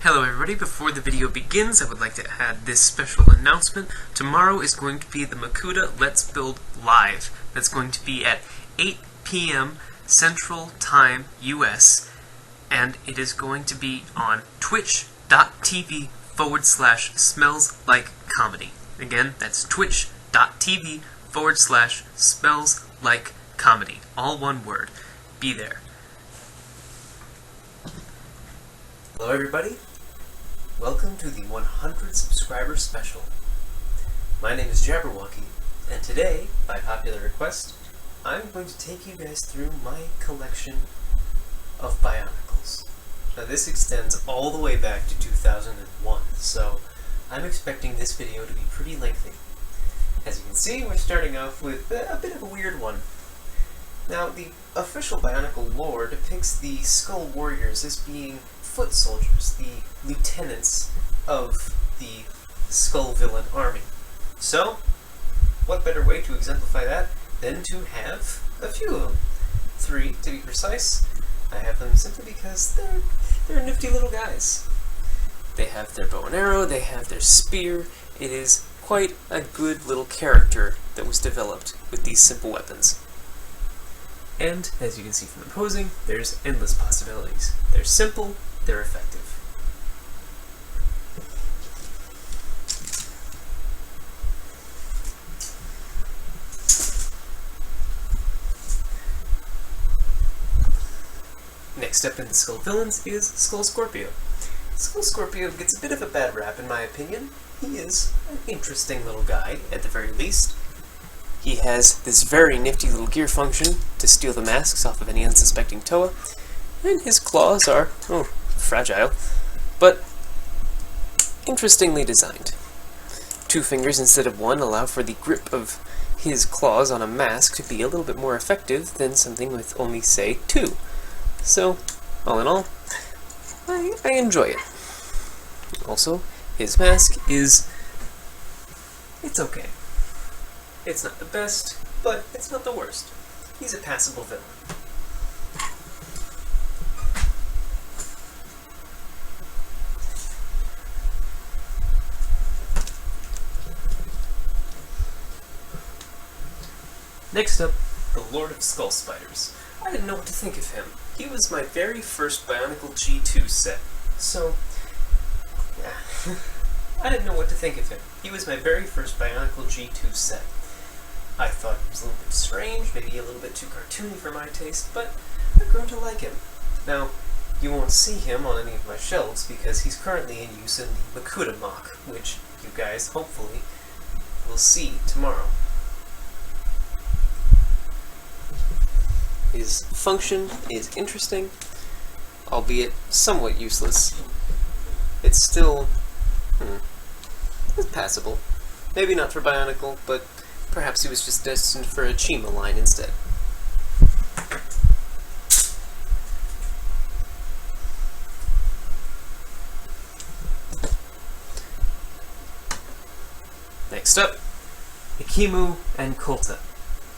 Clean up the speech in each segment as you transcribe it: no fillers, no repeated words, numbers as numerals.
Hello everybody, before the video begins I would like to add this special announcement. Tomorrow is going to be the Makuta Let's Build Live. That's going to be at 8 p.m. Central Time US, and it is going to be on twitch.tv/smellslikeComedy. Again, that's twitch.tv/smellslikeComedy. All one word. Be there. Hello everybody. Welcome to the 100 subscriber special. My name is Jabberwocky, and today, by popular request, I'm going to take you guys through my collection of Bionicles. Now this extends all the way back to 2001, so I'm expecting this video to be pretty lengthy. As you can see, we're starting off with a bit of a weird one. Now, the official Bionicle lore depicts the Skull Warriors as being foot soldiers, the lieutenants of the Skull Villain army. So, what better way to exemplify that than to have a few of them? 3, to be precise. I have them simply because they're nifty little guys. They have their bow and arrow, they have their spear. It is quite a good little character that was developed with these simple weapons. And, as you can see from the posing, there's endless possibilities. They're simple, they're effective. Next up in the Skull Villains is Skull Scorpio. Skull Scorpio gets a bit of a bad rap in my opinion. He is an interesting little guy, at the very least. He has this very nifty little gear function to steal the masks off of any unsuspecting Toa, and his claws are, fragile, but interestingly designed. 2 fingers instead of 1 allow for the grip of his claws on a mask to be a little bit more effective than something with only, say, 2. So, all in all, I enjoy it. Also, his mask is... it's okay. It's not the best, but it's not the worst. He's a passable villain. Next up, the Lord of Skull Spiders. I didn't know what to think of him. He was my very first Bionicle G2 set, so... yeah. I didn't know what to think of him. He was my very first Bionicle G2 set. I thought he was a little bit strange, maybe a little bit too cartoony for my taste, but I've grown to like him. Now, you won't see him on any of my shelves because he's currently in use in the Makuta mock, which you guys, hopefully, will see tomorrow. His function is interesting, albeit somewhat useless. It's still... it's passable. Maybe not for Bionicle, but perhaps he was just destined for a Chima line instead. Next up, Okoto and Kulta.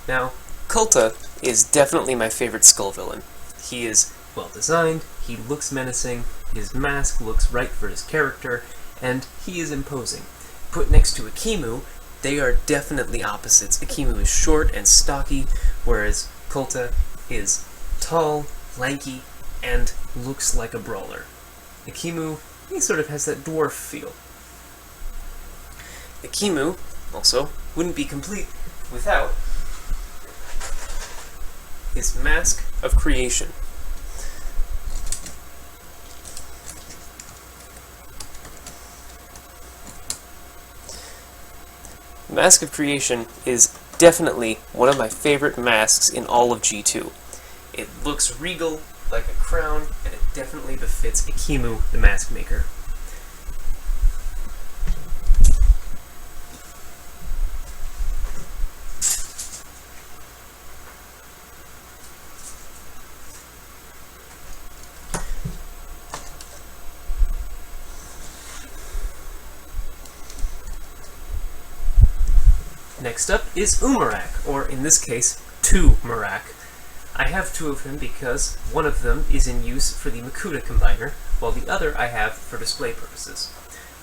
Now, Kulta is definitely my favorite skull villain. He is well designed, he looks menacing, his mask looks right for his character, and he is imposing. Put next to Okoto, they are definitely opposites. Okoto is short and stocky, whereas Kulta is tall, lanky, and looks like a brawler. Okoto, he sort of has that dwarf feel. Okoto, also, wouldn't be complete without his Mask of Creation. Mask of Creation is definitely one of my favorite masks in all of G2. It looks regal, like a crown, and it definitely befits Okoto, the mask maker. Next up is Umarak, or in this case, Umarak. I have two of him because one of them is in use for the Makuta combiner, while the other I have for display purposes.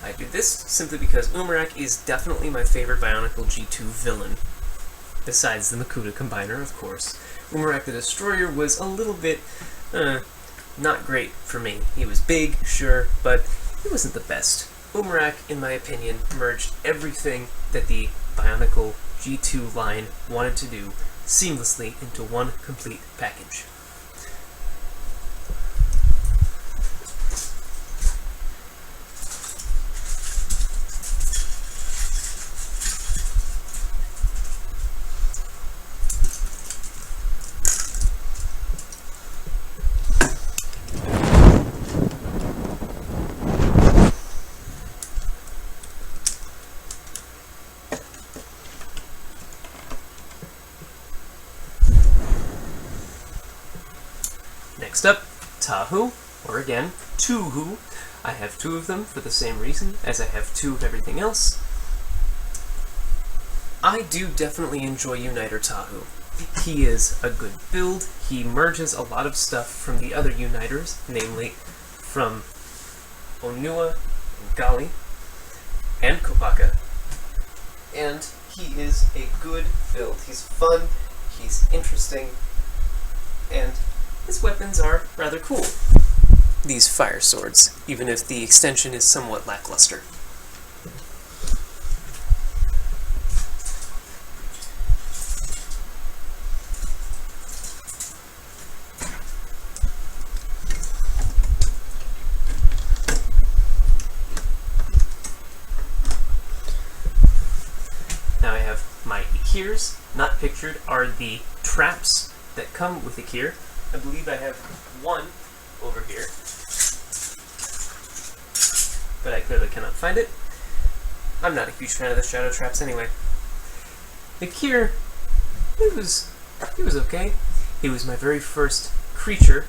I do this simply because Umarak is definitely my favorite Bionicle G2 villain, besides the Makuta combiner, of course. Umarak the Destroyer was a little bit, not great for me. He was big, sure, but he wasn't the best. Umarak, in my opinion, merged everything that the Bionicle G2 line wanted to do seamlessly into one complete package. Next up, Tahu, or again, Tuhu. I have two of them for the same reason as I have two of everything else. I do definitely enjoy Uniter Tahu. He is a good build. He merges a lot of stuff from the other Uniters, namely from Onua and Gali and Kopaka. And he is a good build. He's fun, he's interesting, and his weapons are rather cool. These fire swords, even if the extension is somewhat lackluster. Now I have my Ikirs. Not pictured are the traps that come with Ikir. I believe I have one over here, but I clearly cannot find it. I'm not a huge fan of the shadow traps anyway. Ikir, he was okay. He was my very first creature,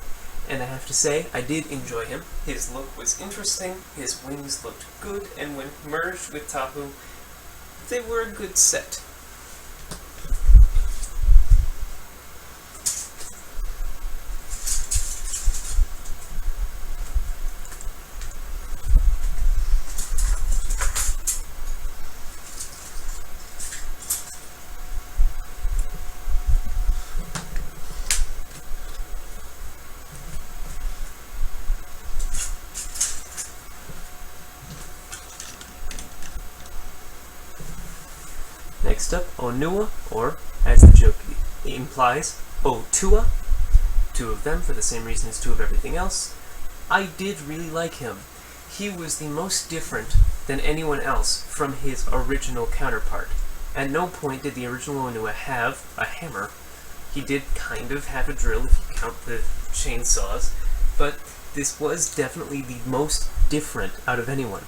and I have to say, I did enjoy him. His look was interesting, his wings looked good, and when merged with Tahu, they were a good set. Next up, Onua, or, as the joke implies, Otua. Two of them for the same reason as two of everything else. I did really like him. He was the most different than anyone else from his original counterpart. At no point did the original Onua have a hammer. He did kind of have a drill if you count the chainsaws, but this was definitely the most different out of anyone.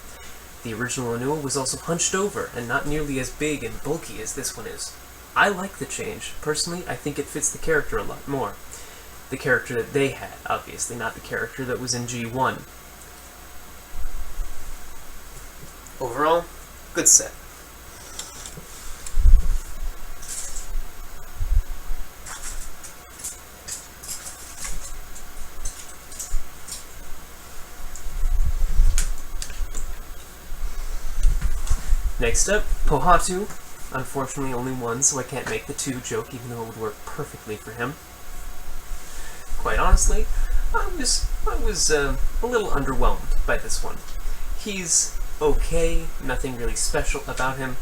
The original Onua was also hunched over and not nearly as big and bulky as this one is. I like the change. Personally, I think it fits the character a lot more. The character that they had, obviously, not the character that was in G1. Overall, good set. Next up, Pohatu. Unfortunately only one, so I can't make the two joke, even though it would work perfectly for him. Quite honestly, I was a little underwhelmed by this one. He's okay, nothing really special about him,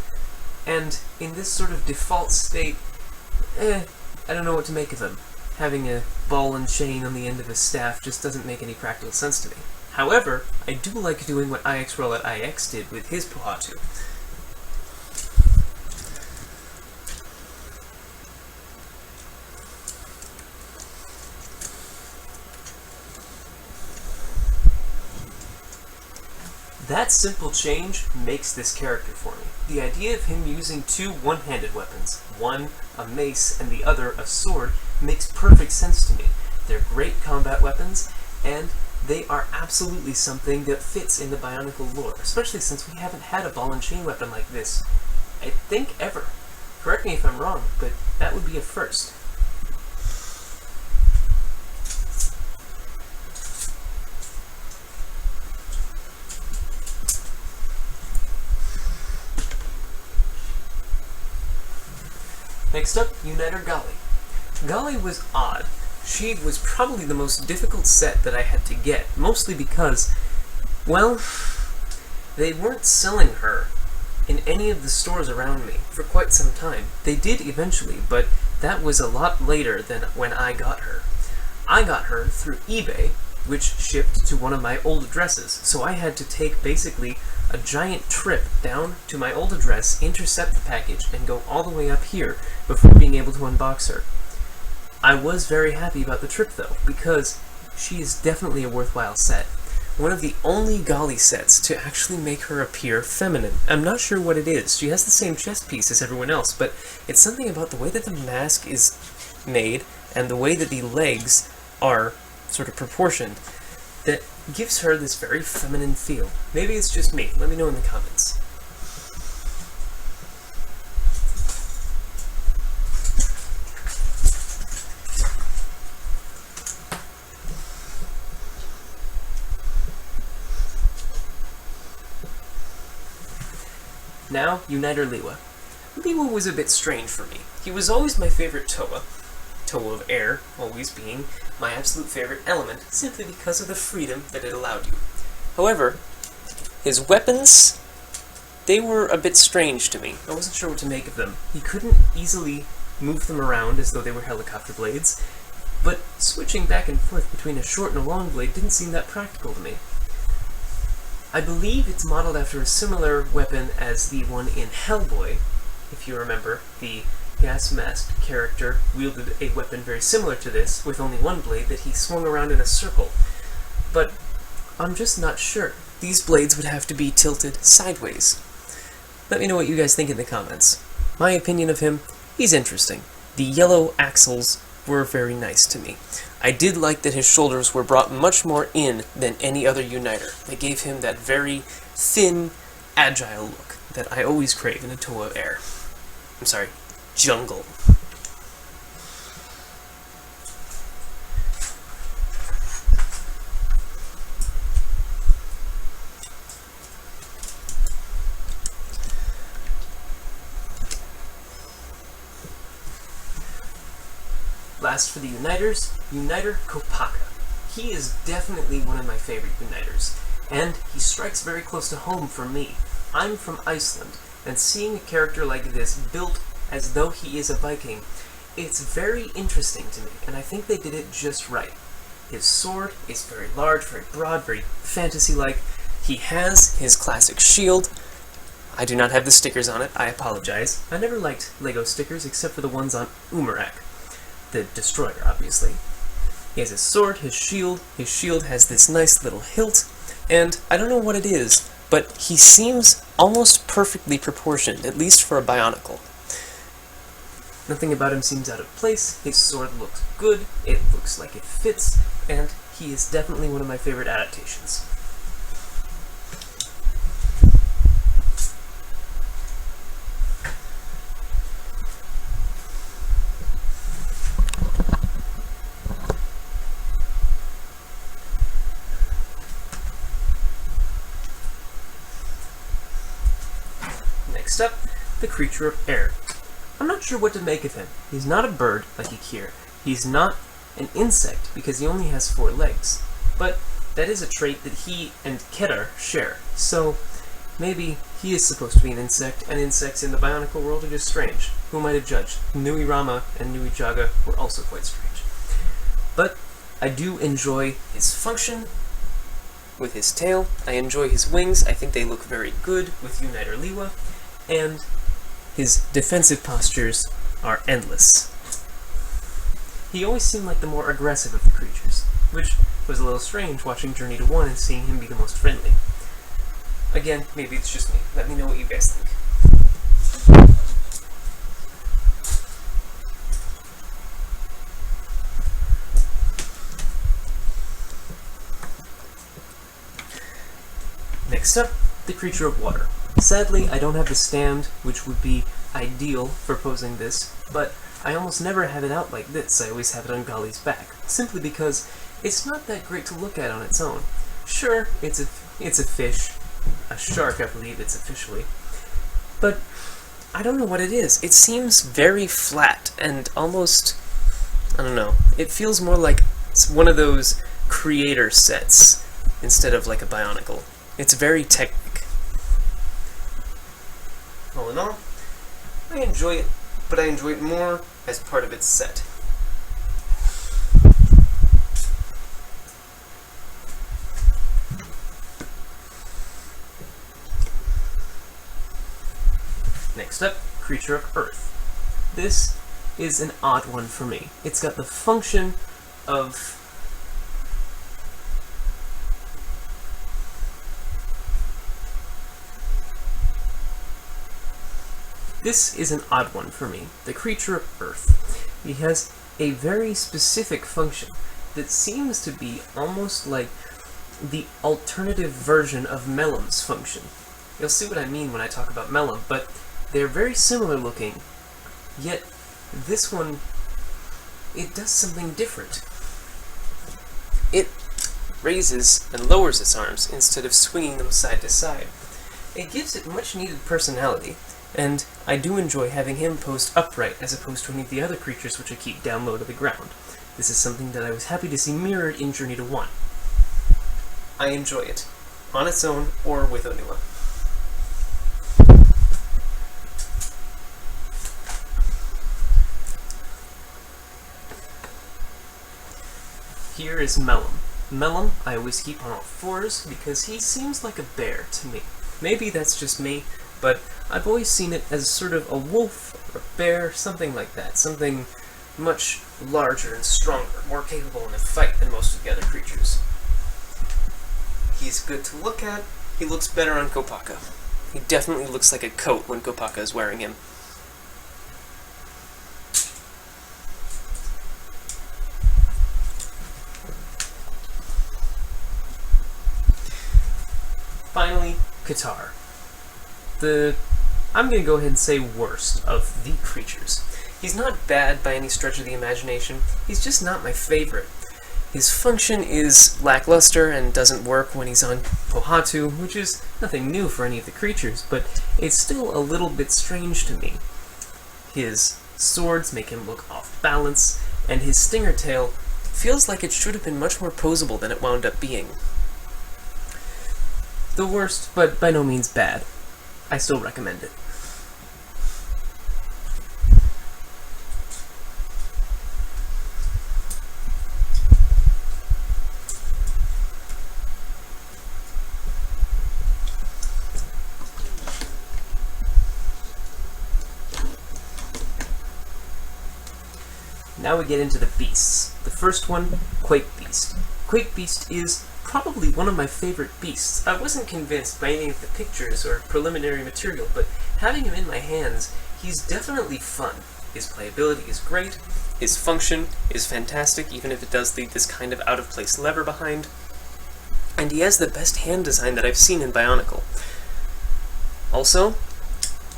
and in this sort of default state, I don't know what to make of him. Having a ball and chain on the end of his staff just doesn't make any practical sense to me. However, I do like doing what IX Roll at IX did with his Pohatu. That simple change makes this character for me. The idea of him using two one-handed weapons, one a mace and the other a sword, makes perfect sense to me. They're great combat weapons, and they are absolutely something that fits in the Bionicle lore, especially since we haven't had a ball and chain weapon like this, I think, ever. Correct me if I'm wrong, but that would be a first. Next up, Uniter Gali. Gali was odd. She was probably the most difficult set that I had to get, mostly because, well, they weren't selling her in any of the stores around me for quite some time. They did eventually, but that was a lot later than when I got her. I got her through eBay, which shipped to one of my old addresses, so I had to take basically a giant trip down to my old address, intercept the package, and go all the way up here before being able to unbox her. I was very happy about the trip though, because she is definitely a worthwhile set. One of the only Gali sets to actually make her appear feminine. I'm not sure what it is. She has the same chest piece as everyone else, but it's something about the way that the mask is made and the way that the legs are sort of proportioned that gives her this very feminine feel. Maybe it's just me. Let me know in the comments. Now, Uniter Lewa. Lewa was a bit strange for me. He was always my favorite Toa of air, always being my absolute favorite element, simply because of the freedom that it allowed you. However, his weapons, they were a bit strange to me. I wasn't sure what to make of them. He couldn't easily move them around as though they were helicopter blades, but switching back and forth between a short and a long blade didn't seem that practical to me. I believe it's modeled after a similar weapon as the one in Hellboy. If you remember, the gas-masked character wielded a weapon very similar to this, with only one blade that he swung around in a circle. But I'm just not sure. These blades would have to be tilted sideways. Let me know what you guys think in the comments. My opinion of him, he's interesting. The yellow axles were very nice to me. I did like that his shoulders were brought much more in than any other Uniter. They gave him that very thin, agile look that I always crave in a Toa of air. I'm sorry, jungle. Last for the Uniters, Uniter Kopaka. He is definitely one of my favorite Uniters, and he strikes very close to home for me. I'm from Iceland, and seeing a character like this built as though he is a Viking, it's very interesting to me, and I think they did it just right. His sword is very large, very broad, very fantasy-like. He has his classic shield. I do not have the stickers on it, I apologize. I never liked Lego stickers except for the ones on Umarak the Destroyer, obviously. He has his sword, his shield has this nice little hilt, and I don't know what it is, but he seems almost perfectly proportioned, at least for a Bionicle. Nothing about him seems out of place, his sword looks good, it looks like it fits, and he is definitely one of my favorite adaptations. Next up, the creature of air. I'm not sure what to make of him. He's not a bird, like Ikir. He's not an insect, because he only has 4 legs. But that is a trait that he and Ketar share, so maybe he is supposed to be an insect, and insects in the Bionicle world are just strange. Who am I to judge? Nui Rama and Nui Jaga were also quite strange. But I do enjoy his function with his tail. I enjoy his wings. I think they look very good with Uniter Lewa. And his defensive postures are endless. He always seemed like the more aggressive of the creatures, which was a little strange watching Journey to 1 and seeing him be the most friendly. Again, maybe it's just me. Let me know what you guys think. Next up, the creature of water. Sadly, I don't have the stand, which would be ideal for posing this, but I almost never have it out like this. I always have it on Gali's back, simply because it's not that great to look at on its own. Sure, it's a fish, a shark I believe it's officially, but I don't know what it is. It seems very flat and almost, I don't know, it feels more like it's one of those creator sets instead of like a Bionicle. It's very technic. All in all, I enjoy it, but I enjoy it more as part of its set. Next up, Creature of Earth. This is an odd one for me. It's got the function of This is an odd one for me, the Creature of Earth. He has a very specific function that seems to be almost like the alternative version of Mellum's function. You'll see what I mean when I talk about Mellum, but they're very similar looking, yet this one, it does something different. It raises and lowers its arms instead of swinging them side to side. It gives it much needed personality, and I do enjoy having him posed upright as opposed to any of the other creatures which I keep down low to the ground. This is something that I was happy to see mirrored in Journey to 1. I enjoy it, on its own or with Onua. Here is Mellum. Mellum I always keep on all fours because he seems like a bear to me. Maybe that's just me, but I've always seen it as sort of a wolf or a bear, something like that. Something much larger and stronger, more capable in a fight than most of the other creatures. He's good to look at. He looks better on Kopaka. He definitely looks like a coat when Kopaka is wearing him. Finally, Ketar. I'm going to go ahead and say worst of the creatures. He's not bad by any stretch of the imagination, he's just not my favorite. His function is lackluster and doesn't work when he's on Pohatu, which is nothing new for any of the creatures, but it's still a little bit strange to me. His swords make him look off balance, and his stinger tail feels like it should have been much more posable than it wound up being. The worst, but by no means bad. I still recommend it. Now we get into the beasts. The first one, Quake Beast. Quake Beast is probably one of my favorite beasts. I wasn't convinced by any of the pictures or preliminary material, but having him in my hands, he's definitely fun. His playability is great, his function is fantastic, even if it does leave this kind of out-of-place lever behind, and he has the best hand design that I've seen in Bionicle. Also,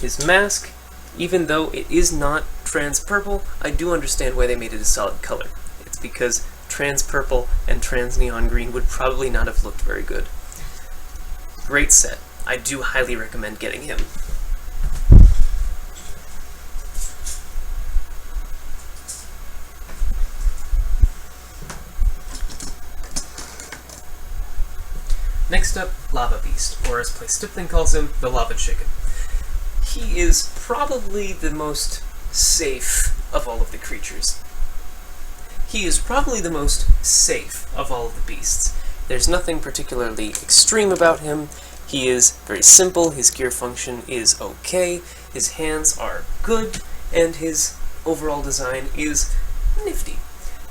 his mask, even though it is not trans-purple, I do understand why they made it a solid color. It's because trans-purple and trans-neon green would probably not have looked very good. Great set. I do highly recommend getting him. Next up, Lava Beast, or as Playstipling calls him, the Lava Chicken. He is probably the most safe of all of the creatures. He is probably the most safe of all of the beasts. There's nothing particularly extreme about him. He is very simple, his gear function is okay, his hands are good, and his overall design is nifty.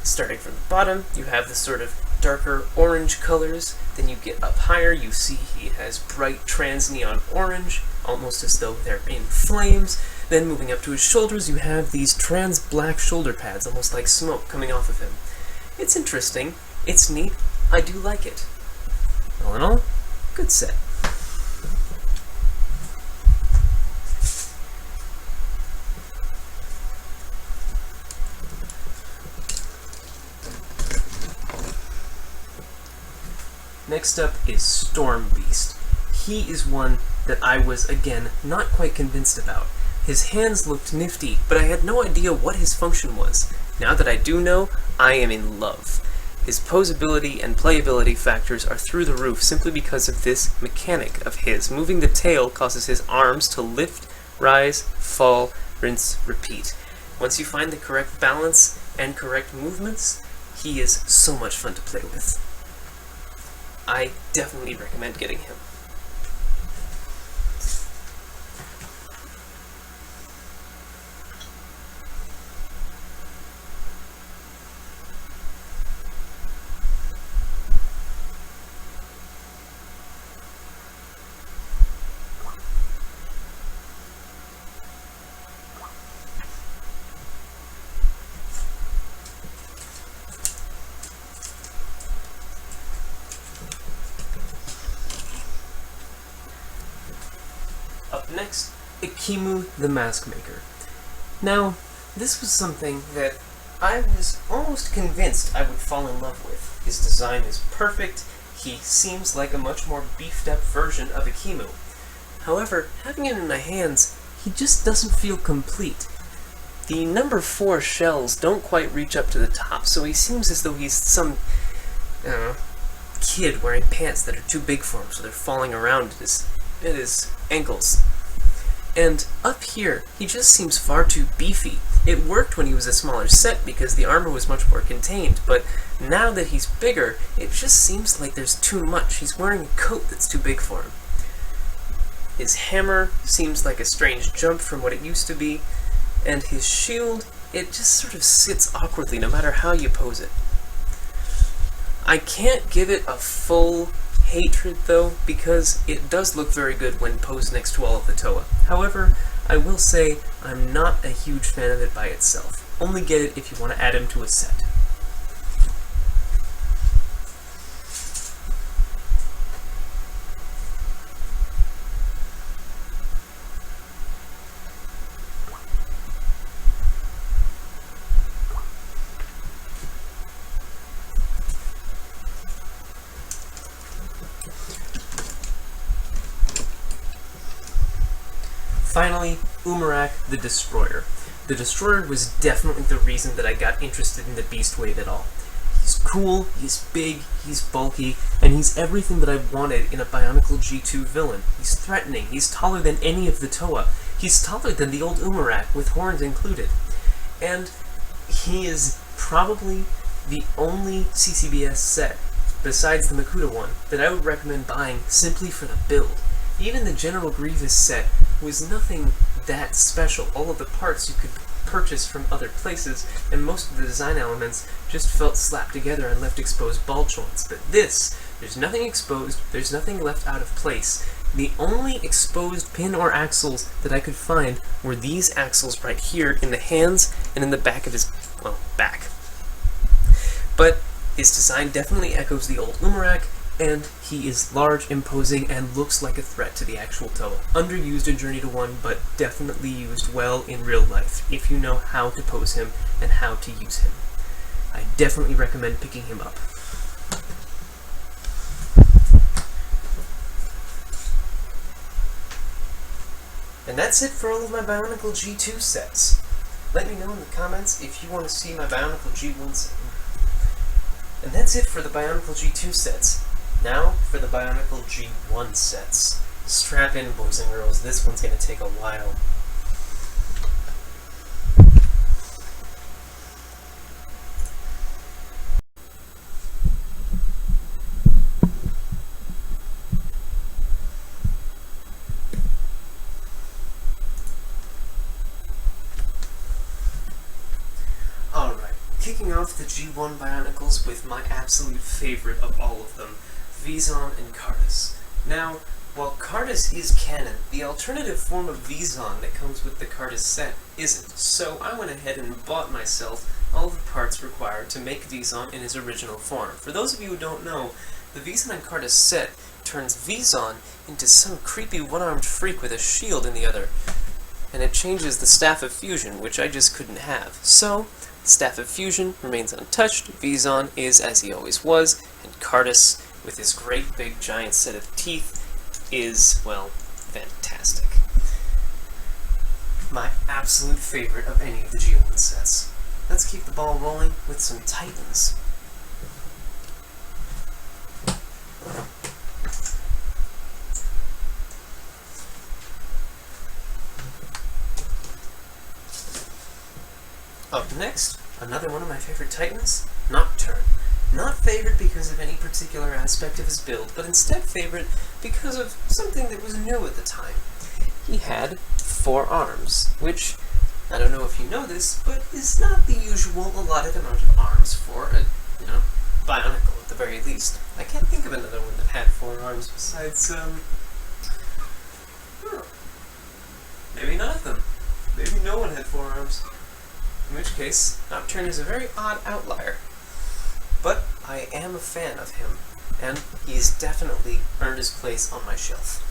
Starting from the bottom, you have the sort of darker orange colors, then you get up higher, you see he has bright trans-neon orange, almost as though they're in flames. Then moving up to his shoulders, you have these trans-black shoulder pads, almost like smoke coming off of him. It's interesting, it's neat, I do like it. All in all, good set. Next up is Storm Beast. He is one that I was, again, not quite convinced about. His hands looked nifty, but I had no idea what his function was. Now that I do know, I am in love. His posability and playability factors are through the roof simply because of this mechanic of his. Moving the tail causes his arms to lift, rise, fall, rinse, repeat. Once you find the correct balance and correct movements, he is so much fun to play with. I definitely recommend getting him. Up next, Ikimu the Mask Maker. Now, this was something that I was almost convinced I would fall in love with. His design is perfect, he seems like a much more beefed up version of Ikimu. However, having him in my hands, he just doesn't feel complete. The number 4 shells don't quite reach up to the top, so he seems as though he's some, kid wearing pants that are too big for him, so they're falling around at his ankles. And up here, he just seems far too beefy. It worked when he was a smaller set because the armor was much more contained, but now that he's bigger, it just seems like there's too much. He's wearing a coat that's too big for him. His hammer seems like a strange jump from what it used to be, and his shield, it just sort of sits awkwardly no matter how you pose it. I can't give it a full hatred, though, because it does look very good when posed next to all of the Toa. However, I will say I'm not a huge fan of it by itself. Only get it if you want to add him to a set. Finally, Umarak the Destroyer. The Destroyer was definitely the reason that I got interested in the Beast Wave at all. He's cool, he's big, he's bulky, and he's everything that I wanted in a Bionicle G2 villain. He's threatening, he's taller than any of the Toa. He's taller than the old Umarak, with horns included. And he is probably the only CCBS set, besides the Makuta one, that I would recommend buying simply for the build. Even the General Grievous set was nothing that special. All of the parts you could purchase from other places, and most of the design elements just felt slapped together and left exposed ball joints. But this, there's nothing exposed, there's nothing left out of place. The only exposed pin or axles that I could find were these axles right here in the hands and in the back of his, well, back. But his design definitely echoes the old Umarak, and he is large, imposing, and looks like a threat to the actual Toa. Underused in Journey to 1, but definitely used well in real life, if you know how to pose him and how to use him. I definitely recommend picking him up. And that's it for all of my Bionicle G2 sets. Let me know in the comments if you want to see my Bionicle G1 set. And that's it for the Bionicle G2 sets. Now for the Bionicle G1 sets. Strap in, boys and girls, this one's going to take a while. Alright, kicking off the G1 Bionicles with my absolute favorite of all of them, Vizon and Cardus. Now, while Cardus is canon, the alternative form of Vizon that comes with the Cardus set isn't, so I went ahead and bought myself all the parts required to make Vizon in his original form. For those of you who don't know, the Vizon and Cardus set turns Vizon into some creepy one-armed freak with a shield in the other, and it changes the Staff of Fusion, which I just couldn't have. So, the Staff of Fusion remains untouched, Vizon is as he always was, and Cardus, with his great big giant set of teeth, is, well, fantastic. my absolute favorite of any of the G1 sets. Let's keep the ball rolling with some Titans. Up next, another one of my favorite Titans, Nocturne. Not favorite because of any particular aspect of his build, but instead favorite because of something that was new at the time. He had 4 arms, which, I don't know if you know this, but is not the usual allotted amount of arms for a, Bionicle at the very least. I can't think of another one that had 4 arms besides, maybe none of them. Maybe no one had 4 arms. In which case, Nocturne is a very odd outlier. But I am a fan of him, and he's definitely earned his place on my shelf.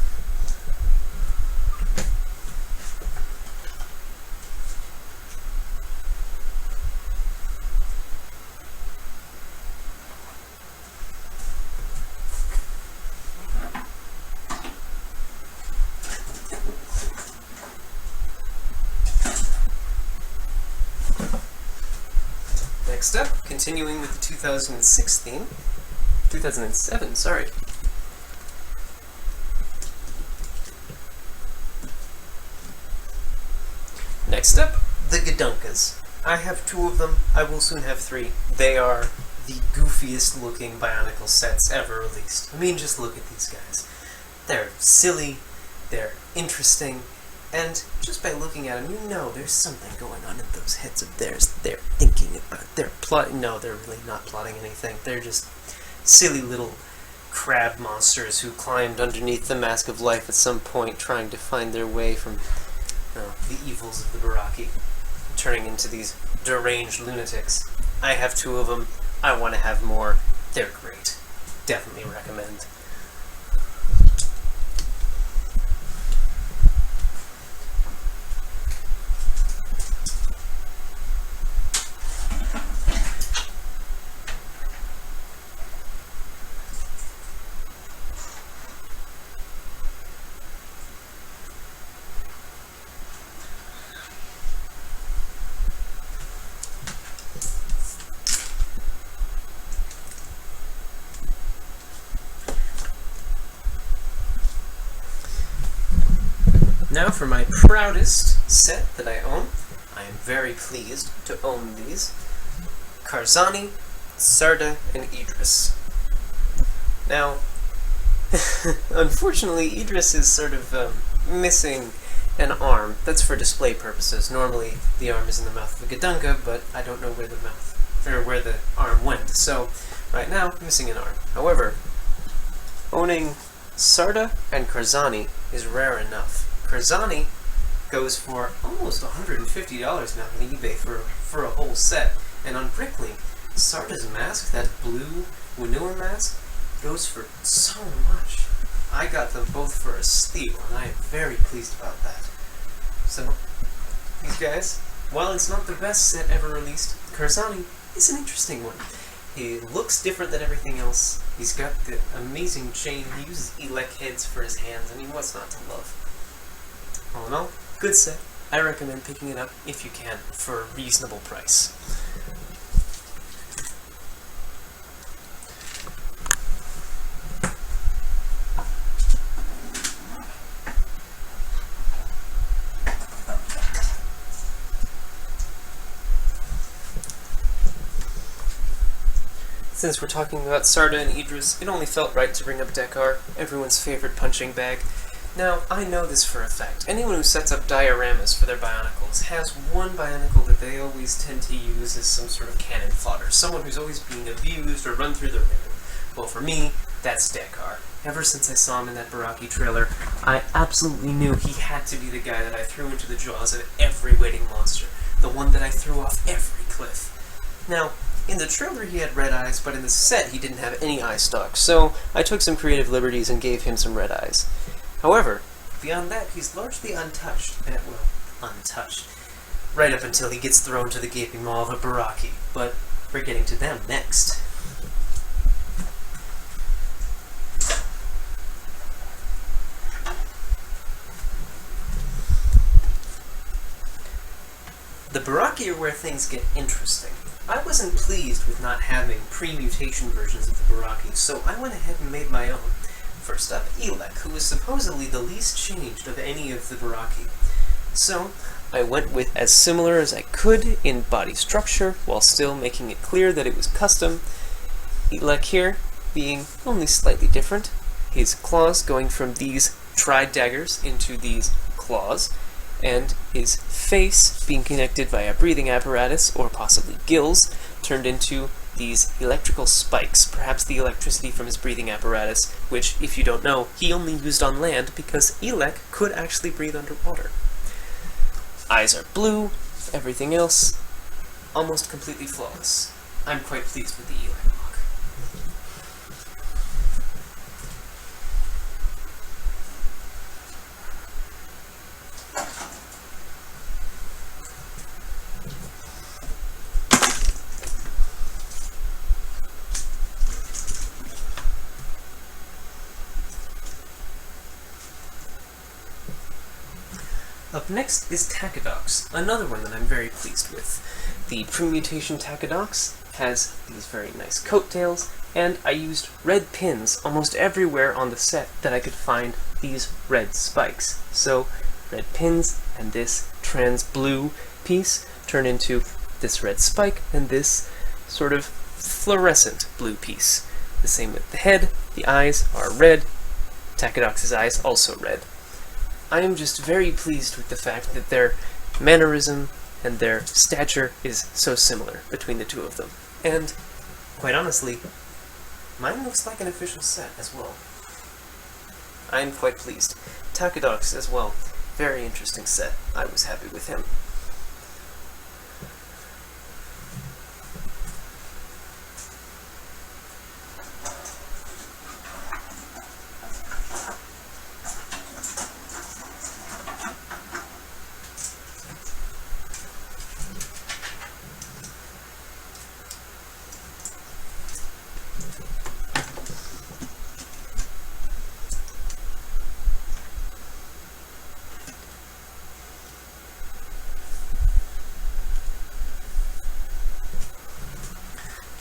Next up, continuing with the 2007, sorry. Next up, the Gadunkas. I have 2 of them, I will soon have 3. They are the goofiest looking Bionicle sets ever released. I mean, just look at these guys. They're silly, they're interesting, and just by looking at them, you know there's something going on in those heads of theirs. They're thinking about, they're plotting, no, they're really not plotting anything. They're just silly little crab monsters who climbed underneath the Mask of Life at some point, trying to find their way from the evils of the Baraki, turning into these deranged lunatics. I have 2 of them. I want to have more. They're great. Definitely recommend. Now for my proudest set that I own. I am very pleased to own these. Karzahni, Sarda, and Idris. Now, unfortunately, Idris is sort of missing an arm. That's for display purposes. Normally, the arm is in the mouth of a Gadunka, but I don't know where the arm went. So, right now, missing an arm. However, owning Sarda and Karzahni is rare enough. Karzahni goes for almost $150 now on eBay for a whole set, and on Bricklink, Sarda's mask, that blue Unua mask, goes for so much. I got them both for a steal, and I am very pleased about that. So, these guys, while it's not the best set ever released, Karzahni is an interesting one. He looks different than everything else. He's got the amazing chain. He uses elec heads for his hands. I mean, what's not to love? All in all, good set. I recommend picking it up if you can for a reasonable price. Since we're talking about Sarda and Idris, it only felt right to bring up Dekar, everyone's favorite punching bag. Now, I know this for a fact. Anyone who sets up dioramas for their Bionicles has one Bionicle that they always tend to use as some sort of cannon fodder, someone who's always being abused or run through the ringer. Well, for me, that's Dekar. Ever since I saw him in that Baraki trailer, I absolutely knew he had to be the guy that I threw into the jaws of every waiting monster, the one that I threw off every cliff. Now, in the trailer he had red eyes, but in the set he didn't have any eye stalks, so I took some creative liberties and gave him some red eyes. However, beyond that, he's largely untouched. Untouched. Right up until he gets thrown to the gaping maw of a Baraki. But we're getting to them next. The Baraki are where things get interesting. I wasn't pleased with not having pre-mutation versions of the Baraki, so I went ahead and made my own. First up, Elec, who was supposedly the least changed of any of the Baraki. So, I went with as similar as I could in body structure, while still making it clear that it was custom. Elec here being only slightly different. His claws going from these tri-daggers into these claws, and his face being connected via breathing apparatus, or possibly gills, turned into these electrical spikes, perhaps the electricity from his breathing apparatus, which, if you don't know, he only used on land because Elec could actually breathe underwater. Eyes are blue, everything else almost completely flawless. I'm quite pleased with the Elec look. Up next is Takadox, another one that I'm very pleased with. The pre-mutation Takadox has these very nice coattails, and I used red pins almost everywhere on the set that I could find these red spikes. So, red pins and this trans blue piece turn into this red spike and this sort of fluorescent blue piece. The same with the head, the eyes are red, Takadox's eyes also red. I am just very pleased with the fact that their mannerism and their stature is so similar between the two of them. And, quite honestly, mine looks like an official set as well. I am quite pleased. Takadox as well. Very interesting set. I was happy with him.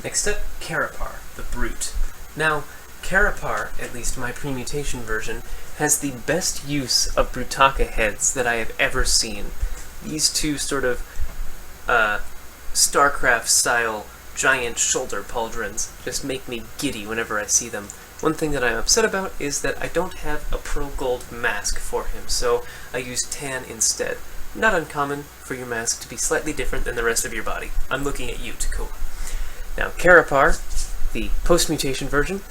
Next up, Karapar, the Brute. Now, Karapar, at least my pre-mutation version, has the best use of Brutaka heads that I have ever seen. These two sort of StarCraft-style giant shoulder pauldrons just make me giddy whenever I see them. One thing that I'm upset about is that I don't have a pearl gold mask for him, so I use tan instead. Not uncommon for your mask to be slightly different than the rest of your body. I'm looking at you, Takoa. Now, Karapar, the post-mutation version,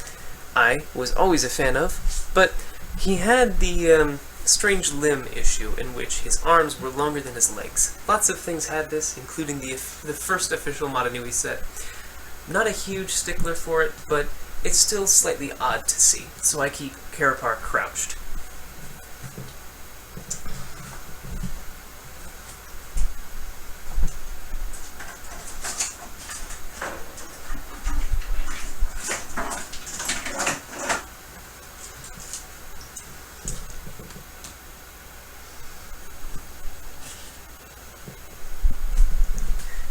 I was always a fan of, but he had the strange limb issue in which his arms were longer than his legs. Lots of things had this, including the first official Motonui set. Not a huge stickler for it, but it's still slightly odd to see, so I keep Karapar crouched.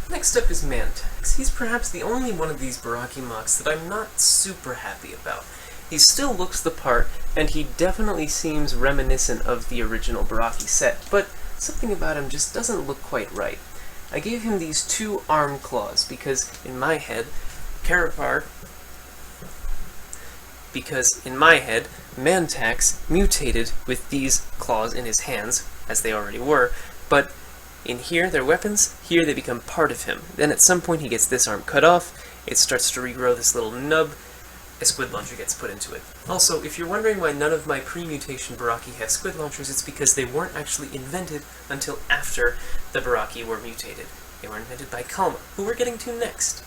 Next up is Mantax. He's perhaps the only one of these Baraki mocks that I'm not super happy about. He still looks the part, and he definitely seems reminiscent of the original Baraki set, but something about him just doesn't look quite right. I gave him these two arm claws because, in my head, Mantax mutated with these claws in his hands, as they already were, but in here, they're weapons, here they become part of him. Then at some point he gets this arm cut off, it starts to regrow this little nub, a squid launcher gets put into it. Also, if you're wondering why none of my pre-mutation Baraki have squid launchers, it's because they weren't actually invented until after the Baraki were mutated. They were invented by Kalmah, who we're getting to next.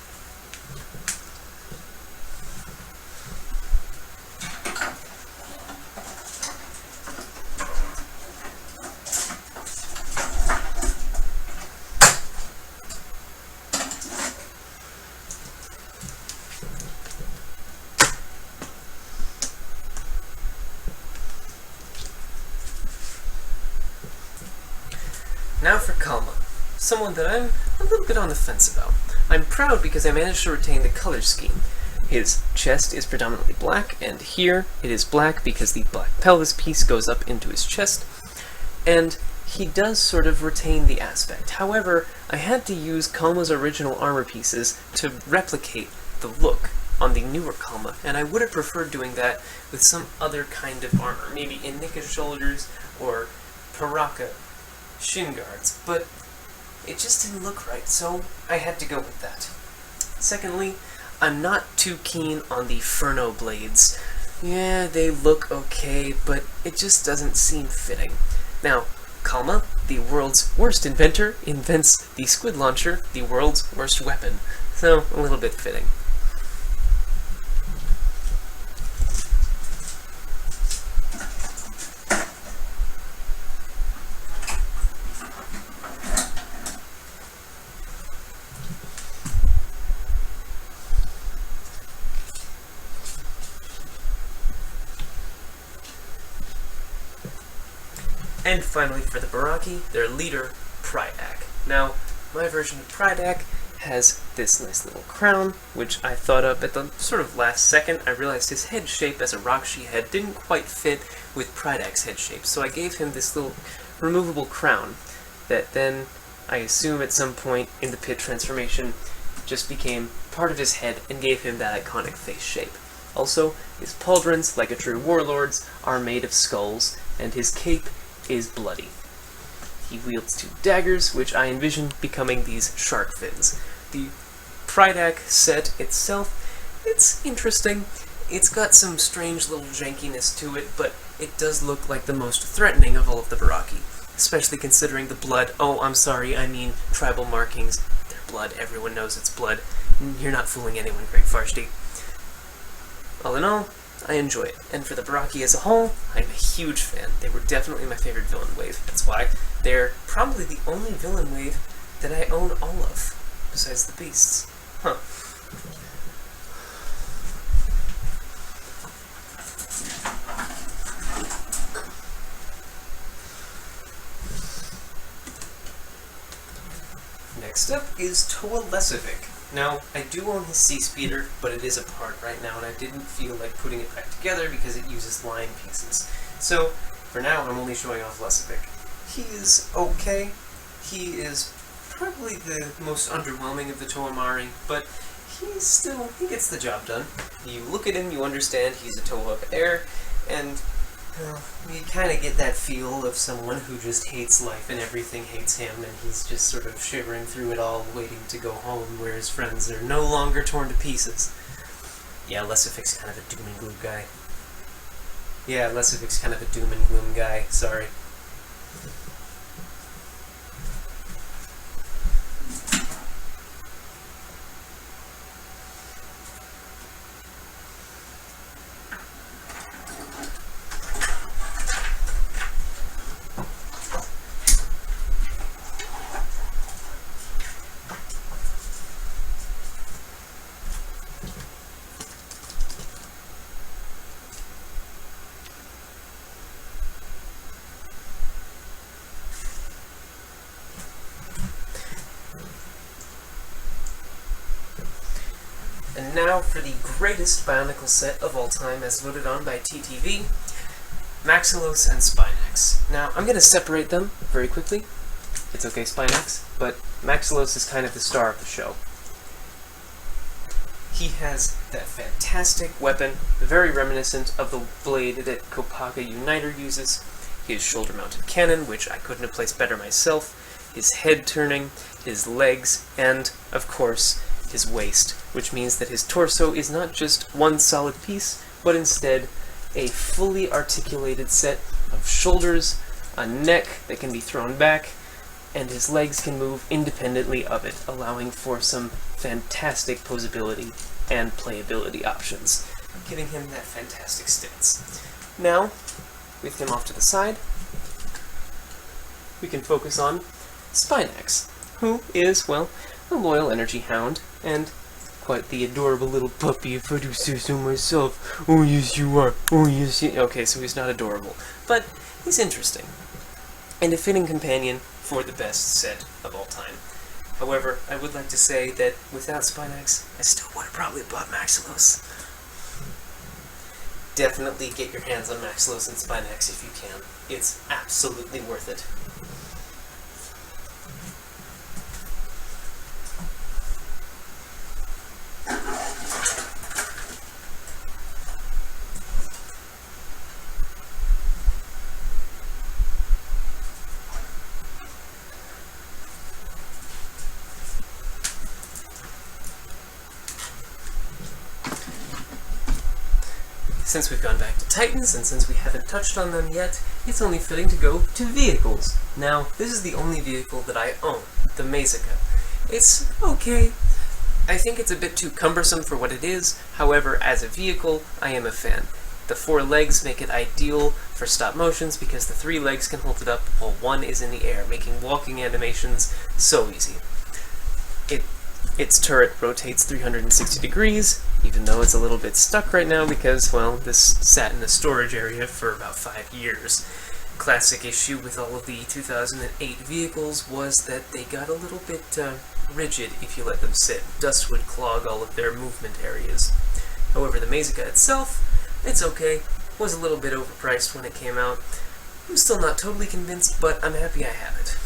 Now for Kalmah. someone that I'm a little bit on the fence about. I'm proud because I managed to retain the color scheme. His chest is predominantly black, and here it is black because the black pelvis piece goes up into his chest, and he does sort of retain the aspect. However, I had to use Kalmah's original armor pieces to replicate the look on the newer Kalmah, and I would have preferred doing that with some other kind of armor, maybe Inika shoulders or Paraka shin guards, but it just didn't look right, so I had to go with that. Secondly, I'm not too keen on the Furno blades. Yeah, they look okay, but it just doesn't seem fitting. Now, Kalmah, the world's worst inventor, invents the squid launcher, the world's worst weapon, so a little bit fitting. And finally, for the Baraki, their leader, Pridak. Now, my version of Pridak has this nice little crown, which I thought up at the sort of last second. I realized his head shape as a Rakshi head didn't quite fit with Pridak's head shape, so I gave him this little removable crown that then, I assume at some point in the pit transformation, just became part of his head and gave him that iconic face shape. Also, his pauldrons, like a true warlord's, are made of skulls, and his cape is bloody. He wields 2 daggers, which I envision becoming these shark fins. The Pridak set itself, it's interesting. It's got some strange little jankiness to it, but it does look like the most threatening of all of the Baraki, especially considering the blood. Oh, I'm sorry, I mean tribal markings. They're blood, everyone knows it's blood. You're not fooling anyone, Greg Farshdi. All in all, I enjoy it, and for the Baraki as a whole, I'm a huge fan. They were definitely my favorite villain wave. That's why they're probably the only villain wave that I own all of, besides the beasts. Huh. Next up is Toa Lesovic. Now, I do own his Sea Speeder, but it is apart right now, and I didn't feel like putting it back together because it uses line pieces. So, for now, I'm only showing off Lesovic. He is okay. He is probably the most underwhelming of the Toa Mahri, but he gets the job done. You look at him, you understand he's a Toa of Air, and you kind of get that feel of someone who just hates life and everything hates him, and he's just sort of shivering through it all, waiting to go home where his friends are no longer torn to pieces. Yeah, Lesovic's kind of a doom and gloom guy. Sorry. And now for the greatest Bionicle set of all time as voted on by TTV, Maxilos and Spinax. Now, I'm going to separate them very quickly. It's okay, Spinax, but Maxilos is kind of the star of the show. He has that fantastic weapon, very reminiscent of the blade that Kopaka Uniter uses, his shoulder-mounted cannon, which I couldn't have placed better myself, his head turning, his legs, and, of course, his waist, which means that his torso is not just one solid piece, but instead a fully articulated set of shoulders, a neck that can be thrown back, and his legs can move independently of it, allowing for some fantastic posability and playability options, giving him that fantastic stance. Now, with him off to the side, we can focus on Spinax, who is, well, a loyal energy hound, and quite the adorable little puppy, if I do say so myself. Oh yes you are, oh yes you... Okay, so he's not adorable, but he's interesting. and a fitting companion for the best set of all time. However, I would like to say that without Spinax, I still would have probably bought Maxilos. Definitely get your hands on Maxilos and Spinax if you can. It's absolutely worth it. Since we've gone back to Titans, and since we haven't touched on them yet, it's only fitting to go to vehicles. Now, this is the only vehicle that I own, the Mazica. It's okay. I think it's a bit too cumbersome for what it is, however, as a vehicle, I am a fan. The 4 legs make it ideal for stop motions because the 3 legs can hold it up while 1 is in the air, making walking animations so easy. Its turret rotates 360 degrees, even though it's a little bit stuck right now because, well, this sat in the storage area for about 5 years. Classic issue with all of the 2008 vehicles was that they got a little bit rigid if you let them sit. Dust would clog all of their movement areas. However, the Mazica itself, it's okay. Was a little bit overpriced when it came out. I'm still not totally convinced, but I'm happy I have it.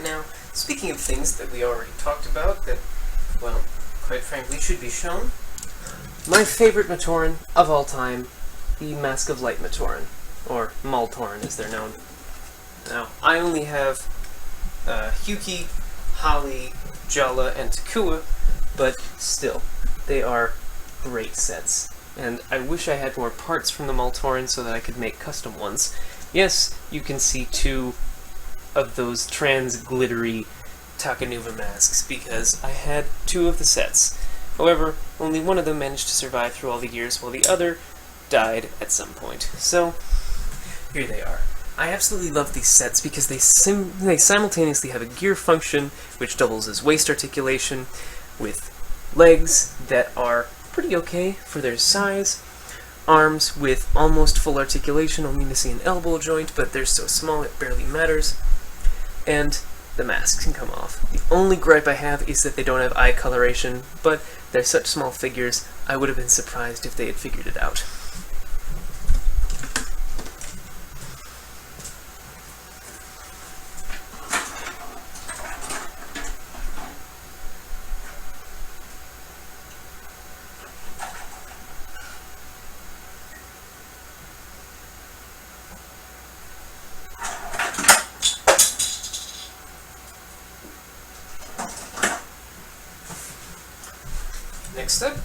Now, speaking of things that we already talked about that, well, quite frankly, should be shown, my favorite Matoran of all time, the Mask of Light Matoran, or Matoran as they're known. Now, I only have Huki, Holly, Jala, and Takua, but still, they are great sets. And I wish I had more parts from the Matoran so that I could make custom ones. Yes, you can see 2 of those trans-glittery Takanuva masks, because I had 2 of the sets. However, only one of them managed to survive through all the years, while the other died at some point. So, here they are. I absolutely love these sets because they simultaneously have a gear function, which doubles as waist articulation, with legs that are pretty okay for their size, arms with almost full articulation, only missing an elbow joint, but they're so small it barely matters, and the masks can come off. The only gripe I have is that they don't have eye coloration, but they're such small figures, I would have been surprised if they had figured it out. Next up,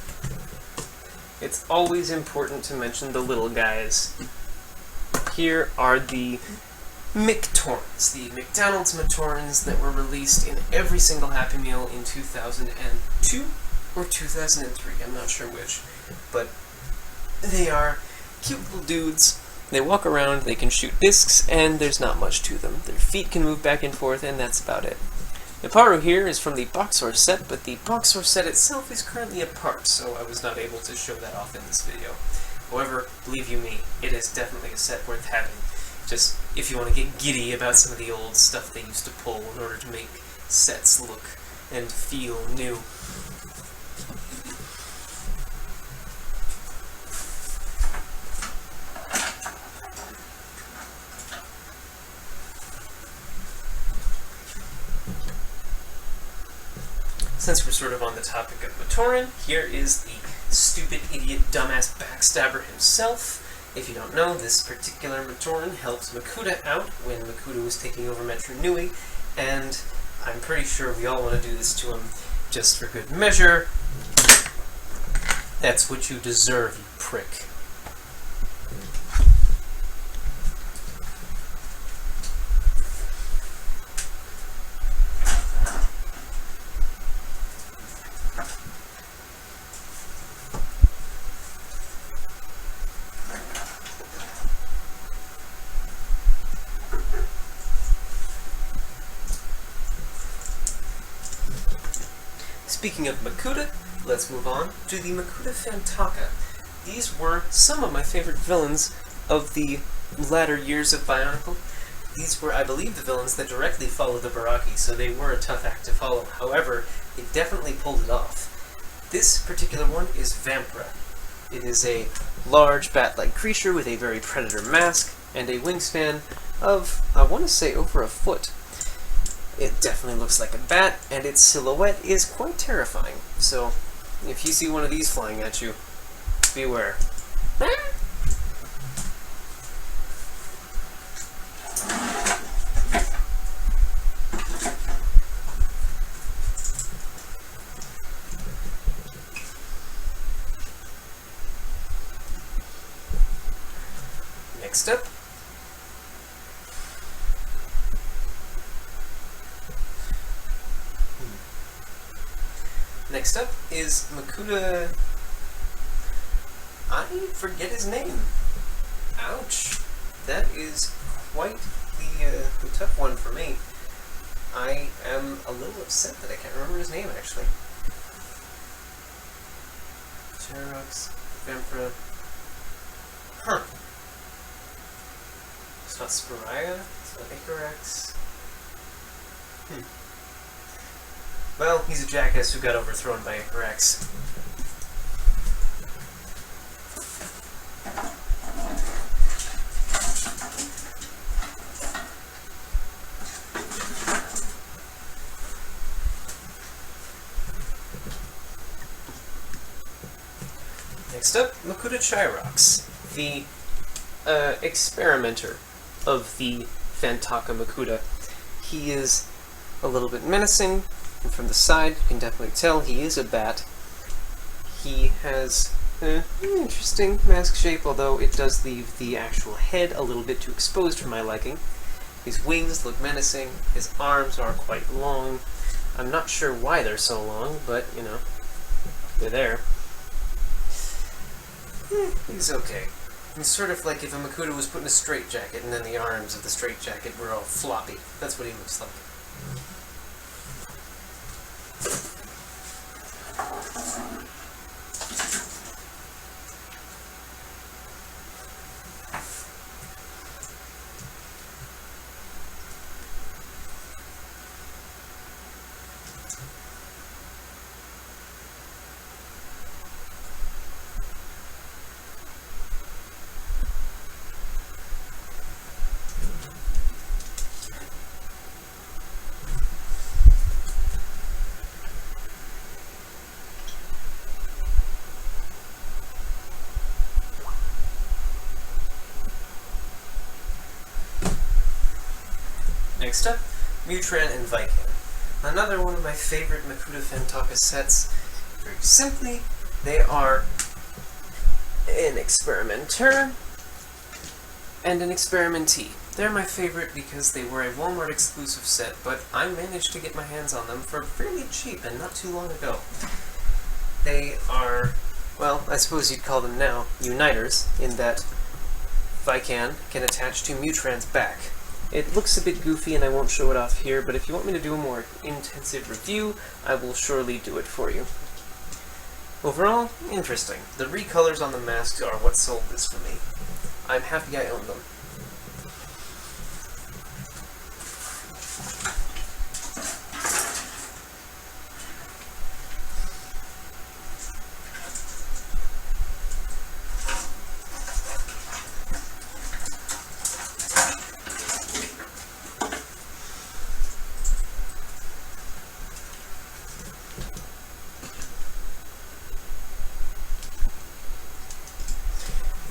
it's always important to mention the little guys. Here are the Mictorns, the McDonald's Matorans that were released in every single Happy Meal in 2002 or 2003, I'm not sure which, but they are cute little dudes. They walk around, they can shoot discs, and there's not much to them. Their feet can move back and forth, and that's about it. The Paru here is from the box source set, but the box source set itself is currently apart, so I was not able to show that off in this video. However, believe you me, it is definitely a set worth having. Just if you want to get giddy about some of the old stuff they used to pull in order to make sets look and feel new. Since we're sort of on the topic of Matoran, here is the stupid, idiot, dumbass backstabber himself. If you don't know, this particular Matoran helped Makuta out when Makuta was taking over Metro Nui, and I'm pretty sure we all want to do this to him just for good measure. That's what you deserve, you prick. Speaking of Makuta, let's move on to the Makuta Phantoka. These were some of my favorite villains of the latter years of Bionicle. These were, I believe, the villains that directly followed the Baraki, so they were a tough act to follow. However, they definitely pulled it off. This particular one is Vampra. It is a large bat-like creature with a very predator mask and a wingspan of, I want to say, over a foot. It definitely looks like a bat, and its silhouette is quite terrifying. So, if you see one of these flying at you, beware. Next up, is Makuta. I forget his name. Ouch. That is quite the tough one for me. I am a little upset that I can't remember his name, actually. Chirox, Vampra. Huh. It's not Spiraea, it's not Icarex. Well, he's a jackass who got overthrown by Icarex. Next up, Makuta Chirox, the experimenter of the Phantoka Makuta. He is a little bit menacing, and from the side you can definitely tell he is a bat. He has an interesting mask shape, although it does leave the actual head a little bit too exposed for my liking. His wings look menacing, his arms are quite long. I'm not sure why they're so long, but, you know, they're there. He's okay. He's sort of like if a Makuta was put in a straitjacket and then the arms of the straitjacket were all floppy. That's what he looks like. Next up, Mutran and Vikan. Another one of my favorite Makuta Phantoka sets. Very simply, they are an experimenter and an experimentee. They're my favorite because they were a Walmart exclusive set, but I managed to get my hands on them for fairly cheap and not too long ago. They are, well, I suppose you'd call them now Uniters, in that Vikan can attach to Mutran's back. It looks a bit goofy and I won't show it off here, but if you want me to do a more intensive review, I will surely do it for you. Overall, interesting. The recolors on the masks are what sold this for me. I'm happy I own them.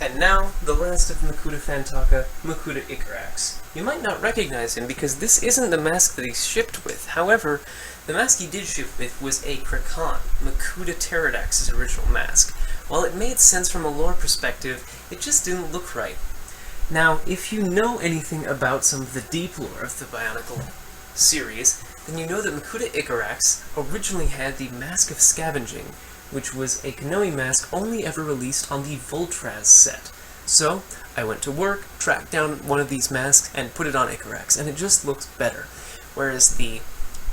And now, the last of Makuta Phantoka, Makuta Icarax. You might not recognize him because this isn't the mask that he shipped with. However, the mask he did ship with was a Krakan, Makuta Pterodax's original mask. While it made sense from a lore perspective, it just didn't look right. Now, if you know anything about some of the deep lore of the Bionicle series, then you know that Makuta Icarax originally had the Mask of Scavenging, which was a Kanohi mask only ever released on the Voltraz set. So, I went to work, tracked down one of these masks, and put it on Icarax, and it just looks better. Whereas the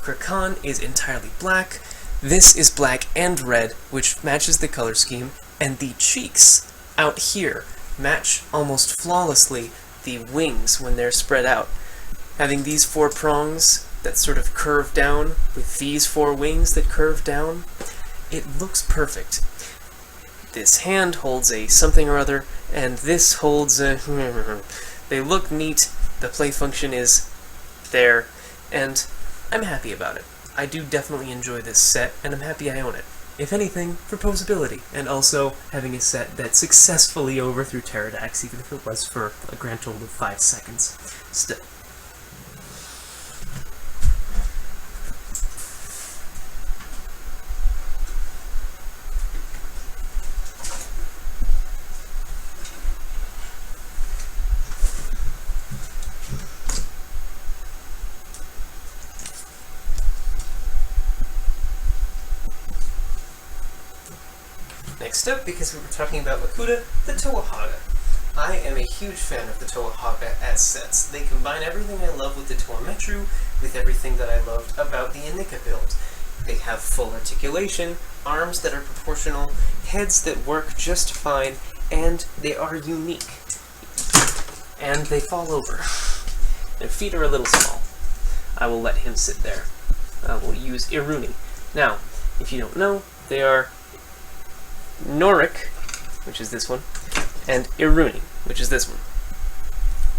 Krakan is entirely black, this is black and red, which matches the color scheme, and the cheeks out here match almost flawlessly the wings when they're spread out. Having these 4 prongs that sort of curve down with these 4 wings that curve down, it looks perfect. This hand holds a something or other, and this holds a... They look neat, the play function is there, and I'm happy about it. I do definitely enjoy this set, and I'm happy I own it. If anything, for posability, and also having a set that successfully overthrew Pterodax, even if it was for a grand total of 5 seconds. Still. Next up, because we were talking about Makuta, the Toa Hagah. I am a huge fan of the Toa Hagah as sets. They combine everything I love with the Toa Metru with everything that I loved about the Anika build. They have full articulation, arms that are proportional, heads that work just fine, and they are unique. And they fall over. Their feet are a little small. I will let him sit there. I will use Iruni. Now, if you don't know, they are Norik, which is this one, and Iruni, which is this one.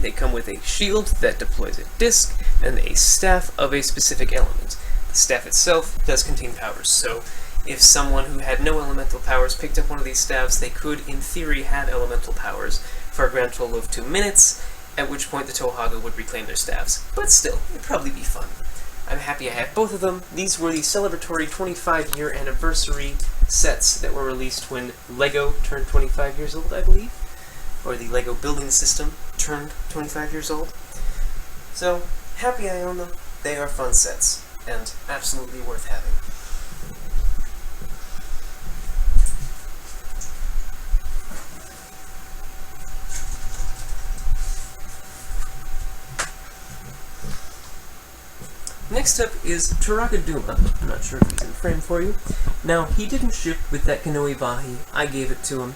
They come with a shield that deploys a disc and a staff of a specific element. The staff itself does contain powers, so if someone who had no elemental powers picked up one of these staffs, they could, in theory, have elemental powers for a grand total of 2 minutes, at which point the Toa Hagah would reclaim their staffs. But still, it'd probably be fun. I'm happy I have both of them. These were the celebratory 25-year anniversary sets that were released when LEGO turned 25 years old, I believe. Or the LEGO building system turned 25 years old. So, happy I own them. They are fun sets, and absolutely worth having. Next up is Turaga Dume. I'm not sure if he's in frame for you. Now, he didn't ship with that Kanohi Vahi. I gave it to him.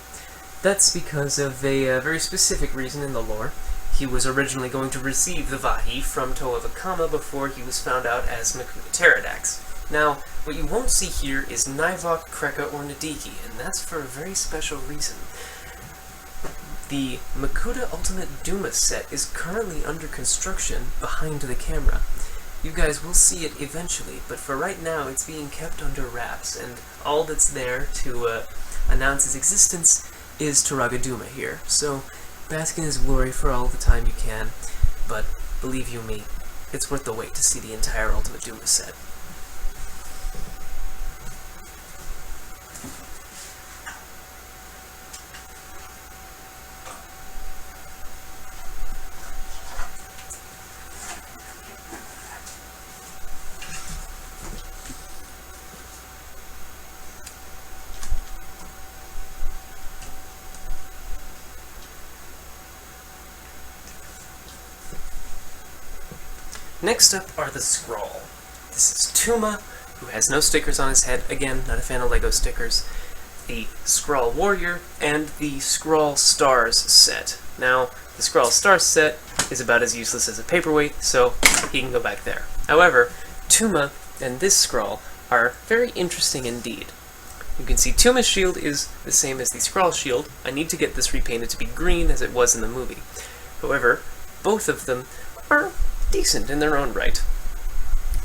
That's because of a very specific reason in the lore. He was originally going to receive the Vahi from Toa Vakama before he was found out as Makuta Pterodax. Now, what you won't see here is Nivok, Kreka, or Nadiki, and that's for a very special reason. The Makuta Ultimate Duma set is currently under construction behind the camera. You guys will see it eventually, but for right now it's being kept under wraps, and all that's there to announce its existence is Turaga Dume here. So, bask in his glory for all the time you can, but believe you me, it's worth the wait to see the entire Ultimate Duma set. Next up are the Skrull. This is Tuma, who has no stickers on his head. Again, not a fan of LEGO stickers. The Skrull Warrior, and the Skrull Stars set. Now, the Skrull Stars set is about as useless as a paperweight, so he can go back there. However, Tuma and this Skrull are very interesting indeed. You can see Tuma's shield is the same as the Skrull shield. I need to get this repainted to be green as it was in the movie. However, both of them are decent in their own right.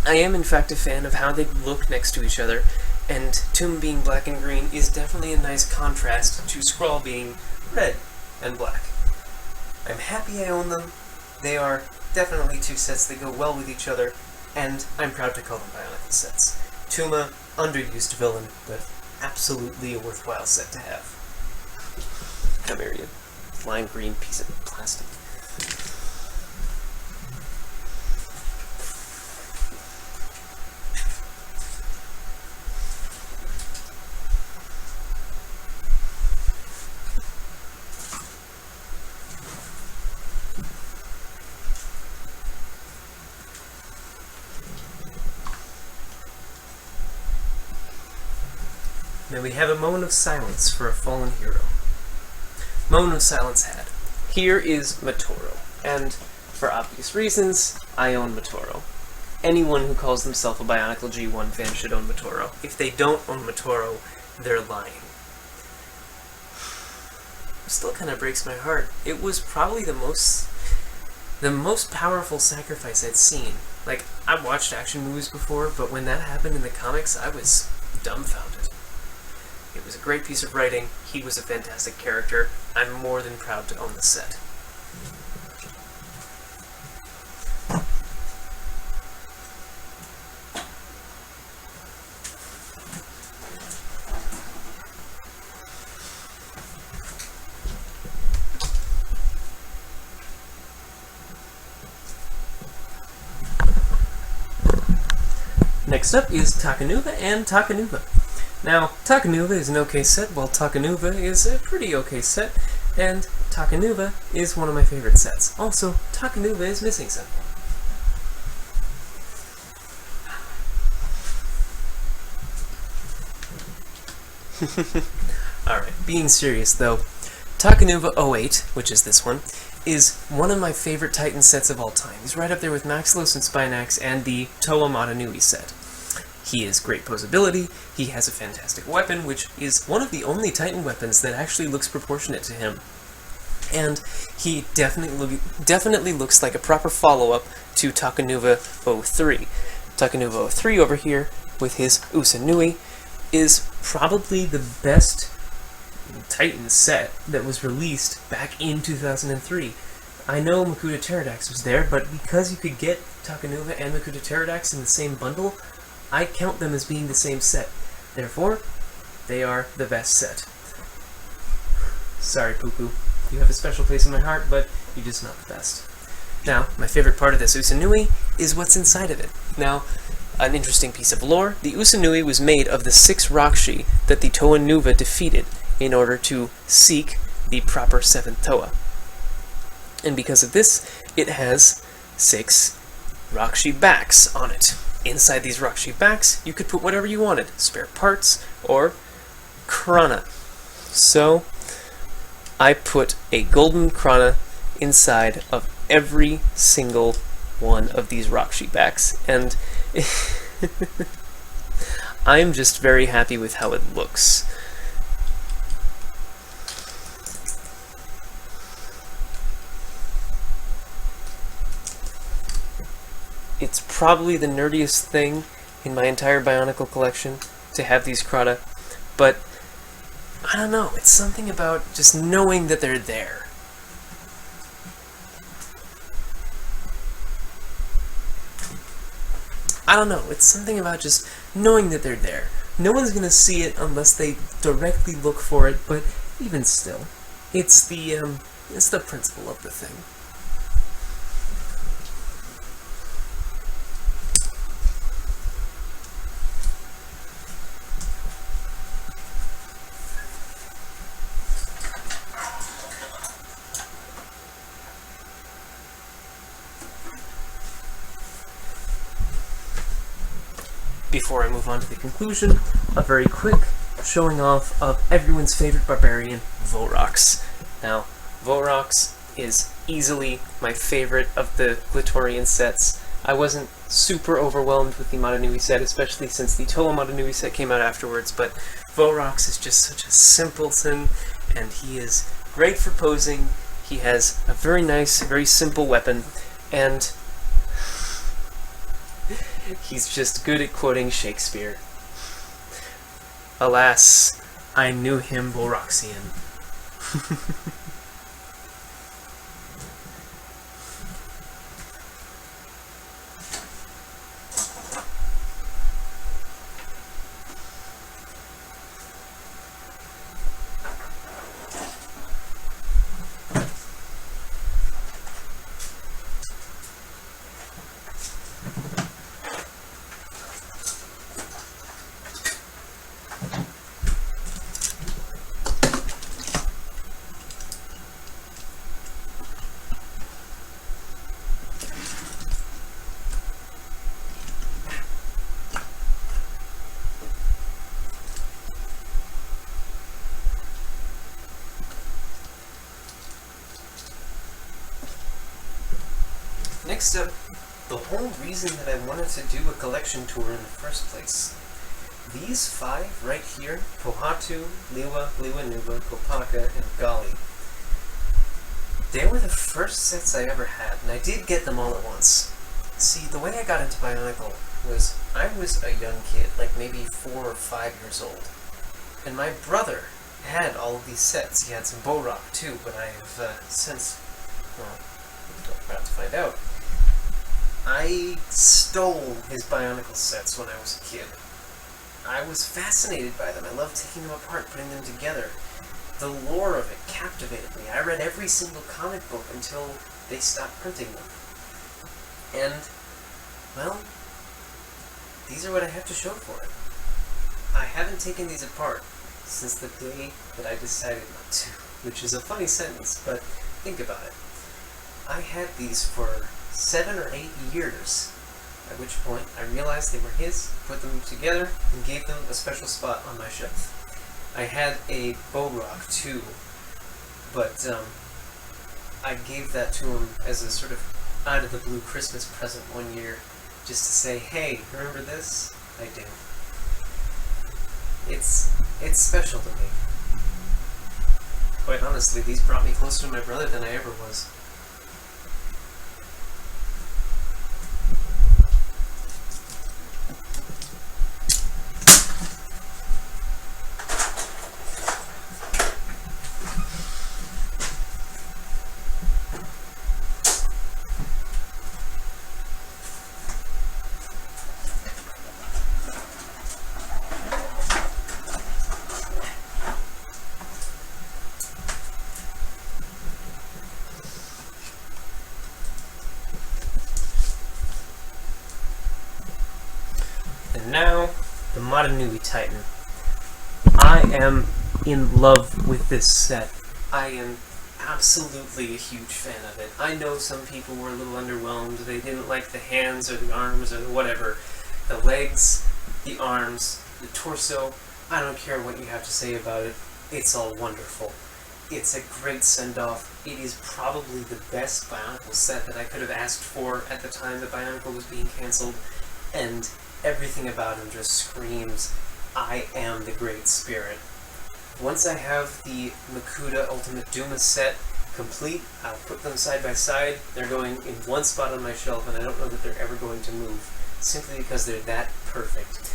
I am in fact a fan of how they look next to each other, and Tuma being black and green is definitely a nice contrast to Skrull being red and black. I'm happy I own them. They are definitely two sets that go well with each other, and I'm proud to call them Bionicle sets. Tuma, underused villain, but absolutely a worthwhile set to have. Come here, you lime green piece of plastic. Now we have a moment of silence for a fallen hero. Moment of silence had. Here is Matoro, and for obvious reasons, I own Matoro. Anyone who calls themselves a Bionicle G1 fan should own Matoro. If they don't own Matoro, they're lying. Still kind of breaks my heart. It was probably the most powerful sacrifice I'd seen. Like, I've watched action movies before, but when that happened in the comics, I was dumbfounded. It was a great piece of writing. He was a fantastic character. I'm more than proud to own the set. Next up is Takanuva and Takanuva. Now, Takanuva is an okay set, while Takanuva is a pretty okay set, and Takanuva is one of my favorite sets. Also, Takanuva is missing something. Alright, being serious though, Takanuva 08, which is this one, is one of my favorite Titan sets of all time. He's right up there with Maxilos and Spinax and the Toa Mahri set. He has great posability, he has a fantastic weapon, which is one of the only Titan weapons that actually looks proportionate to him. And he definitely looks like a proper follow-up to Takanuva 03. Takanuva 03 over here, with his Usanui, is probably the best Titan set that was released back in 2003. I know Makuta Phantoka was there, but because you could get Takanuva and Makuta Phantoka in the same bundle, I count them as being the same set. Therefore, they are the best set. Sorry, Poo-Poo. You have a special place in my heart, but you're just not the best. Now, my favorite part of this Usanui is what's inside of it. Now, an interesting piece of lore, the Usanui was made of the 6 Rakshi that the Toa Nuva defeated in order to seek the proper 7th Toa. And because of this, it has 6 Rakshi backs on it. Inside these Rakshi backs, you could put whatever you wanted, spare parts or Krana. So, I put a golden Krana inside of every single one of these Rakshi backs, and I'm just very happy with how it looks. It's probably the nerdiest thing in my entire Bionicle collection to have these Krata, but I don't know, it's something about just knowing that they're there. I don't know, it's something about just knowing that they're there. No one's gonna see it unless they directly look for it, but even still, it's the principle of the thing. Before I move on to the conclusion, a very quick showing off of everyone's favorite barbarian, Volrox. Now, Volrox is easily my favorite of the Glitorian sets. I wasn't super overwhelmed with the Matanui set, especially since the Toa Matanui set came out afterwards, but Volrox is just such a simpleton, and he is great for posing. He has a very nice, very simple weapon, and he's just good at quoting Shakespeare. Alas, I knew him Volroxian. Next up, the whole reason that I wanted to do a collection tour in the first place. These 5 right here, Pohatu, Lewa Nuba, Kopaka, and Gali, they were the first sets I ever had, and I did get them all at once. See, the way I got into Bionicle was, I was a young kid, like maybe 4 or 5 years old, and my brother had all of these sets. He had some Bulrok too, but I have since, well, I'm about to find out. I stole his Bionicle sets when I was a kid. I was fascinated by them. I loved taking them apart, putting them together. The lore of it captivated me. I read every single comic book until they stopped printing them. And, well, these are what I have to show for it. I haven't taken these apart since the day that I decided not to, which is a funny sentence, but think about it. I had these for 7 or 8 years, at which point I realized they were his, put them together, and gave them a special spot on my shelf. I had a Bulrok too, but I gave that to him as a sort of out-of-the-blue Christmas present one year, just to say, hey, remember this? I do. It's special to me. Quite honestly, these brought me closer to my brother than I ever was. And now, the Okoto and Titan. I am in love with this set. I am absolutely a huge fan of it. I know some people were a little underwhelmed. They didn't like the hands or the arms or the whatever. The legs, the arms, the torso. I don't care what you have to say about it. It's all wonderful. It's a great send-off. It is probably the best Bionicle set that I could have asked for at the time that Bionicle was being cancelled. And everything about him just screams, I am the Great Spirit. Once I have the Makuta Ultimate Dume set complete, I'll put them side by side. They're going in one spot on my shelf, and I don't know that they're ever going to move, simply because they're that perfect.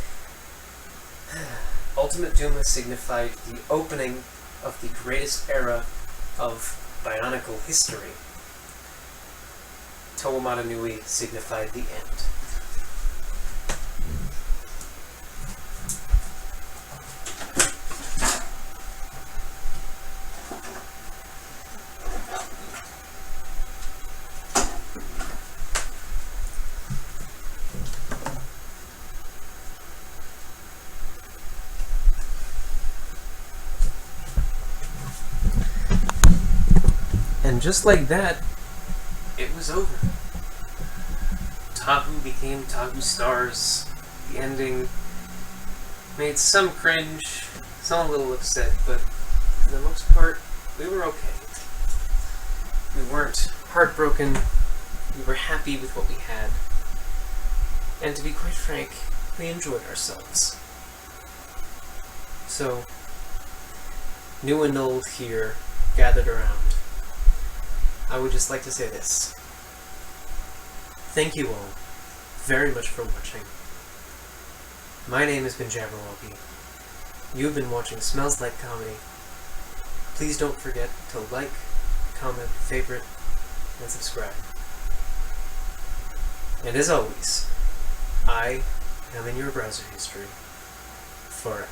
Ultimate Dume signified the opening of the greatest era of Bionicle history. Toa Mahri signified the end. And just like that, it was over. Tahu became Tahu Stars. The ending made some cringe, some a little upset, but for the most part, we were okay. We weren't heartbroken, we were happy with what we had, and to be quite frank, we enjoyed ourselves. So, new and old here, gathered around. I would just like to say this. Thank you all very much for watching. My name has been Jabberwocky. You've been watching Smells Like Comedy. Please don't forget to like, comment, favorite, and subscribe. And as always, I am in your browser history forever.